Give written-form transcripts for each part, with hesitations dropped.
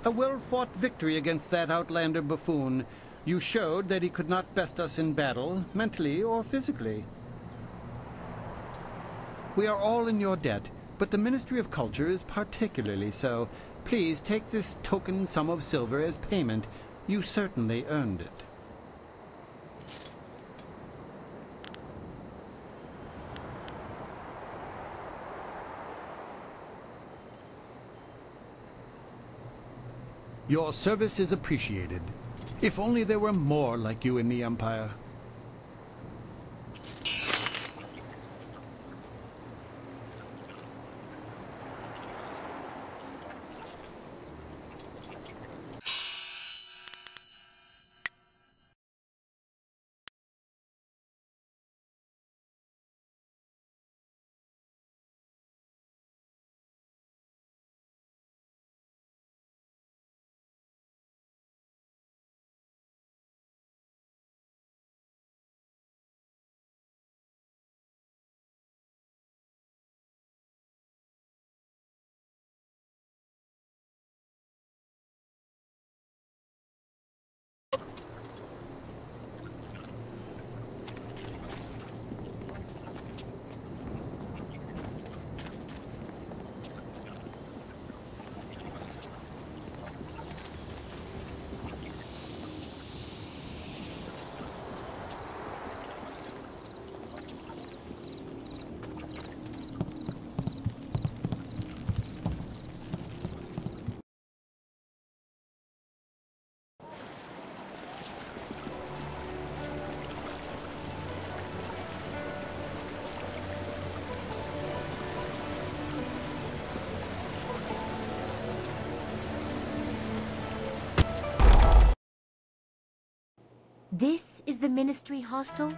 A well-fought victory against that outlander buffoon. You showed that he could not best us in battle, mentally or physically. We are all in your debt, but the Ministry of Culture is particularly so. Please take this token sum of silver as payment. You certainly earned it. Your service is appreciated. If only there were more like you in the Empire. This is the Ministry Hostel?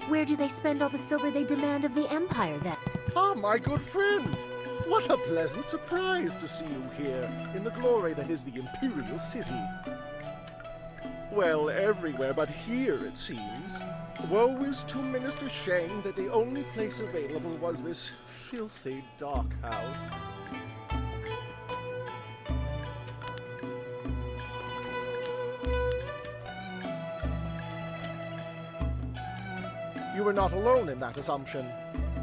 Where do they spend all the silver they demand of the Empire, then? Ah, my good friend! What a pleasant surprise to see you here, in the glory that is the Imperial City. Well, everywhere but here, it seems. Woe is to Minister Sheng that the only place available was this filthy dockhouse. You were not alone in that assumption.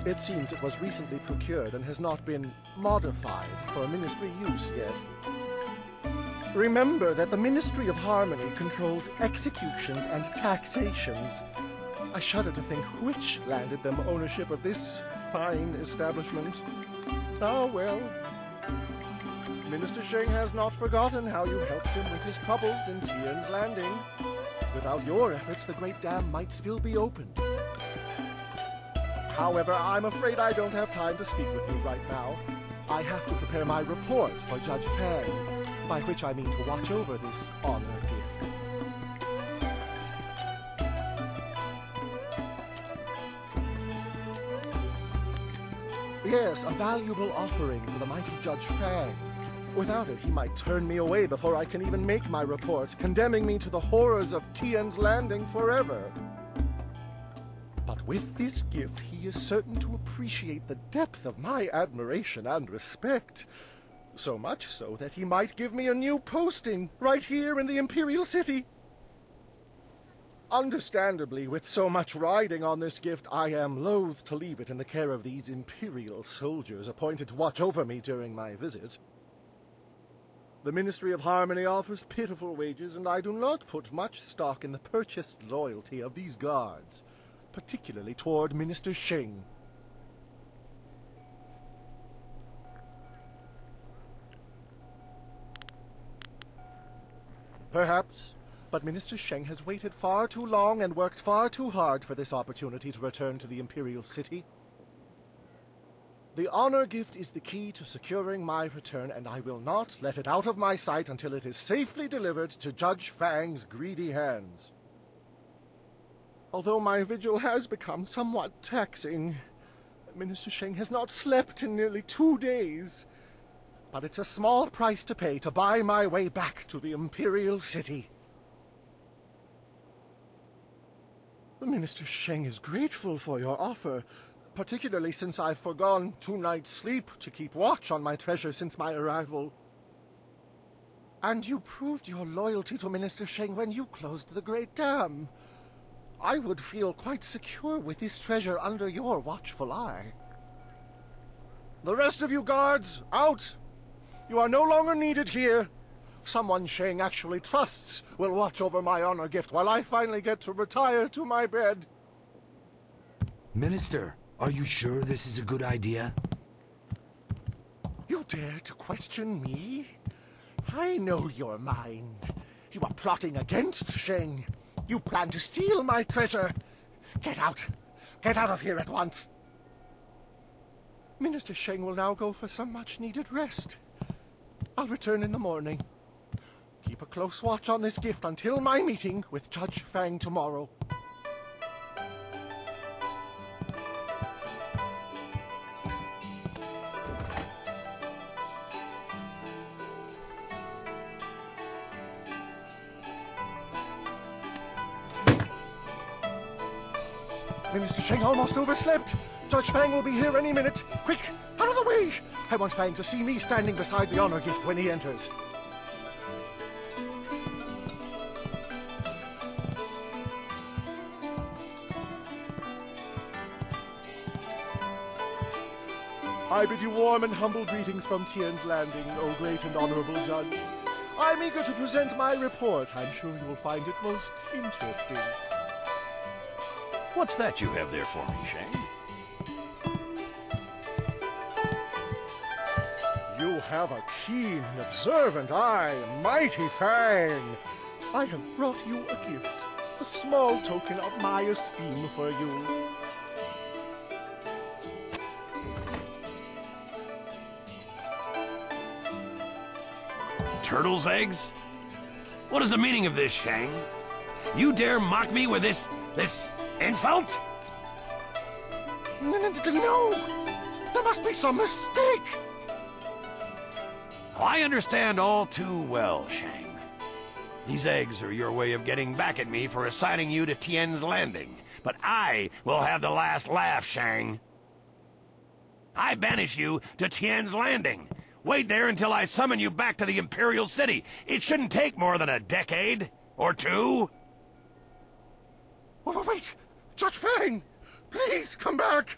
It seems it was recently procured and has not been modified for ministry use yet. Remember that the Ministry of Harmony controls executions and taxations. I shudder to think which landed them ownership of this fine establishment. Ah, well. Minister Sheng has not forgotten how you helped him with his troubles in Tian's Landing. Without your efforts, the Great Dam might still be open. However, I'm afraid I don't have time to speak with you right now. I have to prepare my report for Judge Fang, by which I mean to watch over this honor gift. Yes, a valuable offering for the mighty Judge Fang. Without it, he might turn me away before I can even make my report, condemning me to the horrors of Tian's Landing forever. But with this gift, he is certain to appreciate the depth of my admiration and respect. So much so that he might give me a new posting right here in the Imperial City. Understandably, with so much riding on this gift, I am loath to leave it in the care of these Imperial soldiers appointed to watch over me during my visit. The Ministry of Harmony offers pitiful wages, and I do not put much stock in the purchased loyalty of these guards, particularly toward Minister Sheng. Perhaps, but Minister Sheng has waited far too long and worked far too hard for this opportunity to return to the Imperial City. The honor gift is the key to securing my return, and I will not let it out of my sight until it is safely delivered to Judge Fang's greedy hands. Although my vigil has become somewhat taxing, Minister Sheng has not slept in nearly 2 days. But it's a small price to pay to buy my way back to the Imperial City. Minister Sheng is grateful for your offer, particularly since I've forgone 2 nights' sleep to keep watch on my treasure since my arrival. And you proved your loyalty to Minister Sheng when you closed the Great Dam. I would feel quite secure with this treasure under your watchful eye. The rest of you guards, out! You are no longer needed here. Someone Sheng actually trusts will watch over my honor gift while I finally get to retire to my bed. Minister, are you sure this is a good idea? You dare to question me? I know your mind. You are plotting against Sheng. You plan to steal my treasure. Get out. Get out of here at once. Minister Sheng will now go for some much-needed rest. I'll return in the morning. Keep a close watch on this gift until my meeting with Judge Fang tomorrow. Minister Sheng almost overslept. Judge Fang will be here any minute. Quick, out of the way! I want Fang to see me standing beside the honor gift when he enters. I bid you warm and humble greetings from Tien's Landing, O great and honorable judge. I'm eager to present my report. I'm sure you will find it most interesting. What's that you have there for me, Sheng? You have a keen and observant eye, mighty Fang. I have brought you a gift, a small token of my esteem for you. Turtle's eggs? What is the meaning of this, Sheng? You dare mock me with this insult? No! There must be some mistake! I understand all too well, Sheng. These eggs are your way of getting back at me for assigning you to Tien's Landing. But I will have the last laugh, Sheng. I banish you to Tien's Landing. Wait there until I summon you back to the Imperial City. It shouldn't take more than a decade or two. Wait! Judge Fang! Please come back!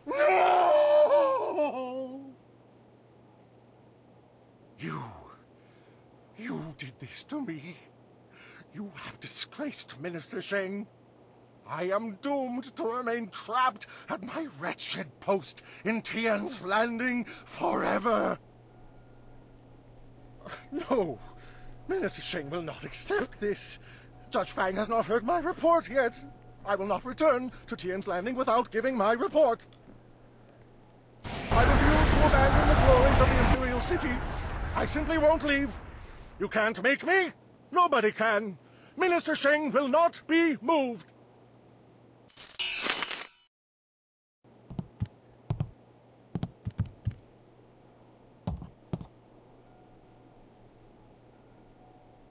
No! You did this to me. You have disgraced Minister Sheng. I am doomed to remain trapped at my wretched post in Tien's Landing forever. No, Minister Sheng will not accept this. Judge Fang has not heard my report yet. I will not return to Tien's Landing without giving my report. I refuse to abandon the glories of the Imperial City. I simply won't leave. You can't make me. Nobody can. Minister Sheng will not be moved.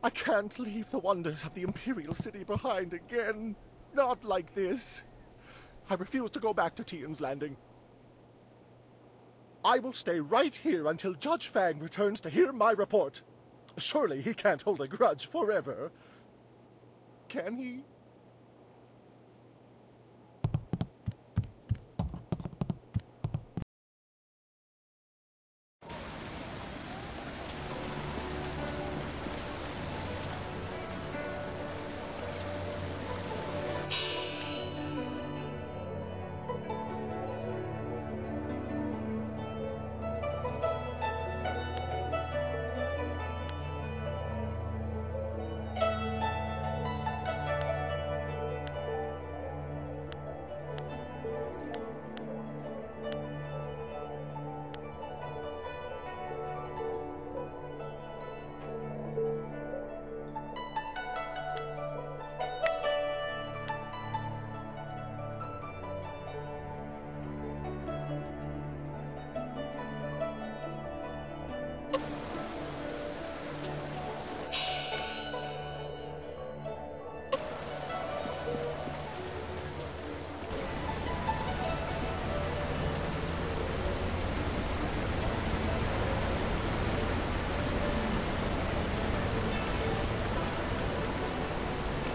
I can't leave the wonders of the Imperial City behind again. Not like this. I refuse to go back to Tien's Landing. I will stay right here until Judge Fang returns to hear my report. Surely he can't hold a grudge forever. Can he?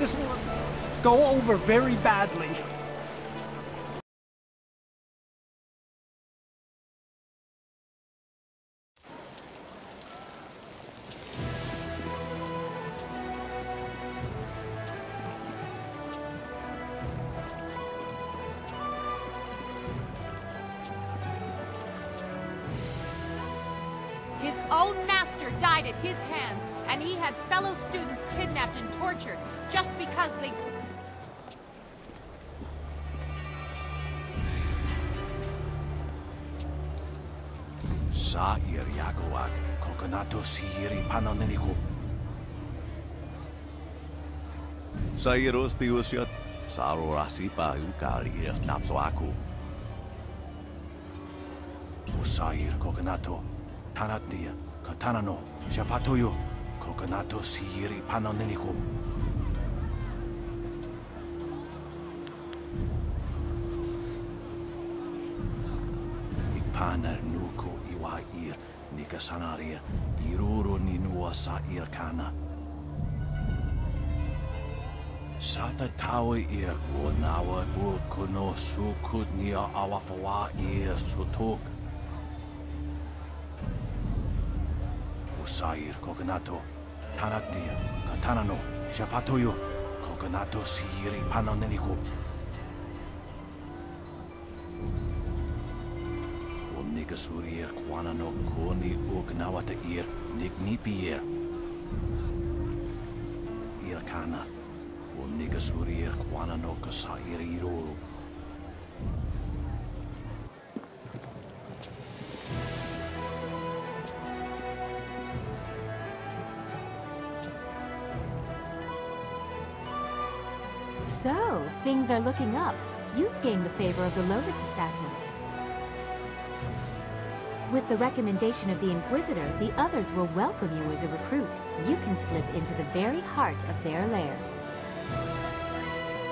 This will go over very badly. His own master died at his hands, and he had fellow students kidnapped and tortured just because they... Sa Yagowak, Coconato Siri Panonelico. Sairos Tiusiat, Sarorasipa Ukari Napsoaku. Usair Coconato, Tanatia, Katanano, Shafatoyo, Coconato Siri Panonelico. Ipanar Nuko Iwair, Nikasanaria, Iruro Ninua Sair Kana. SATA-III ir Wonawa Vulkuno Sukudnia Awafawa ir Sutok. Usair Coconato, Tanatia, Katanano, Shafatoyo, Coconato Siri Panonelico. Nikasurir Quanano Koni Ugnawata ir Nignipir Irkana Nikasurir Quanano Kasair Iro. So, things are looking up. You've gained the favor of the Lotus Assassins. With the recommendation of the Inquisitor, the others will welcome you as a recruit. You can slip into the very heart of their lair.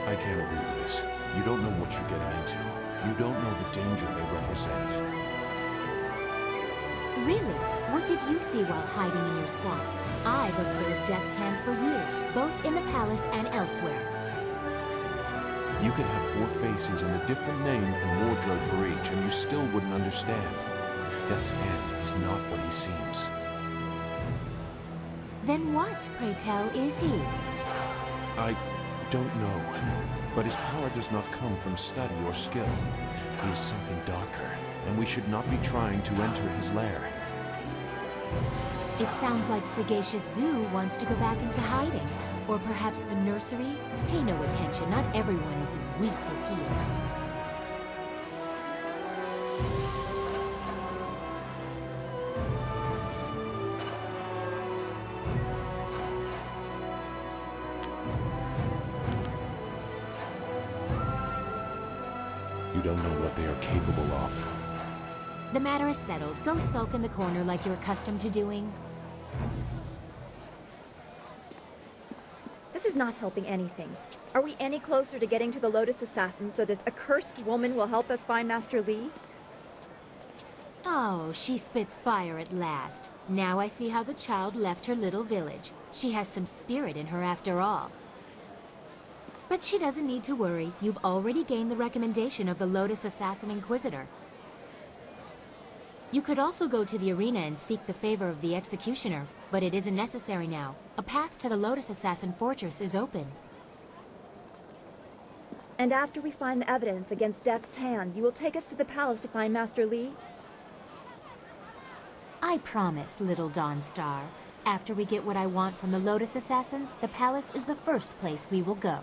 I can't agree with this. You don't know what you're getting into. You don't know the danger they represent. Really? What did you see while hiding in your swamp? I've observed Death's Hand for years, both in the palace and elsewhere. You could have 4 faces and a different name and wardrobe for each, and you still wouldn't understand. Death's Hand is not what he seems. Then what, pray tell, is he? I don't know, but his power does not come from study or skill. He is something darker, and we should not be trying to enter his lair. It sounds like Sagacious Zoo wants to go back into hiding. Or perhaps the nursery? Pay no attention, not everyone is as weak as he is. You don't know what they are capable of. The matter is settled. Go sulk in the corner like you're accustomed to doing. This is not helping anything. Are we any closer to getting to the Lotus Assassins so this accursed woman will help us find Master Li? Oh, she spits fire at last. Now I see how the child left her little village. She has some spirit in her after all. But she doesn't need to worry. You've already gained the recommendation of the Lotus Assassin Inquisitor. You could also go to the arena and seek the favor of the Executioner, but it isn't necessary now. A path to the Lotus Assassin Fortress is open. And after we find the evidence against Death's Hand, you will take us to the palace to find Master Li? I promise, little Dawnstar. After we get what I want from the Lotus Assassins, the palace is the first place we will go.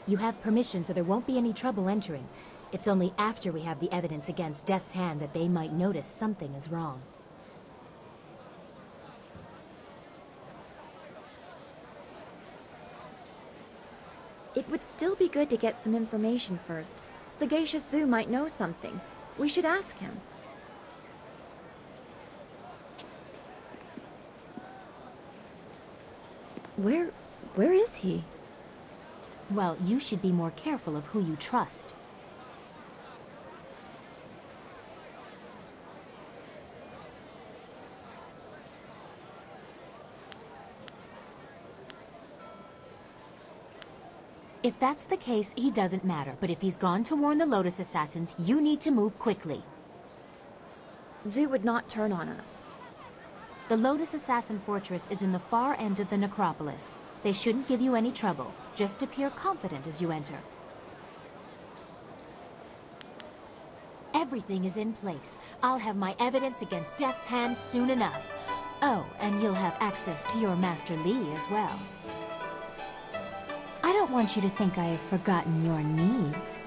You have permission, so there won't be any trouble entering. It's only after we have the evidence against Death's Hand that they might notice something is wrong. It would still be good to get some information first. Sagacious Zoo might know something. We should ask him. Where is he? Well, you should be more careful of who you trust. If that's the case, he doesn't matter. But if he's gone to warn the Lotus Assassins, you need to move quickly. Zhu would not turn on us. The Lotus Assassin Fortress is in the far end of the necropolis. They shouldn't give you any trouble. Just appear confident as you enter. Everything is in place. I'll have my evidence against Death's Hand soon enough. Oh, and you'll have access to your Master Li as well. I don't want you to think I have forgotten your needs.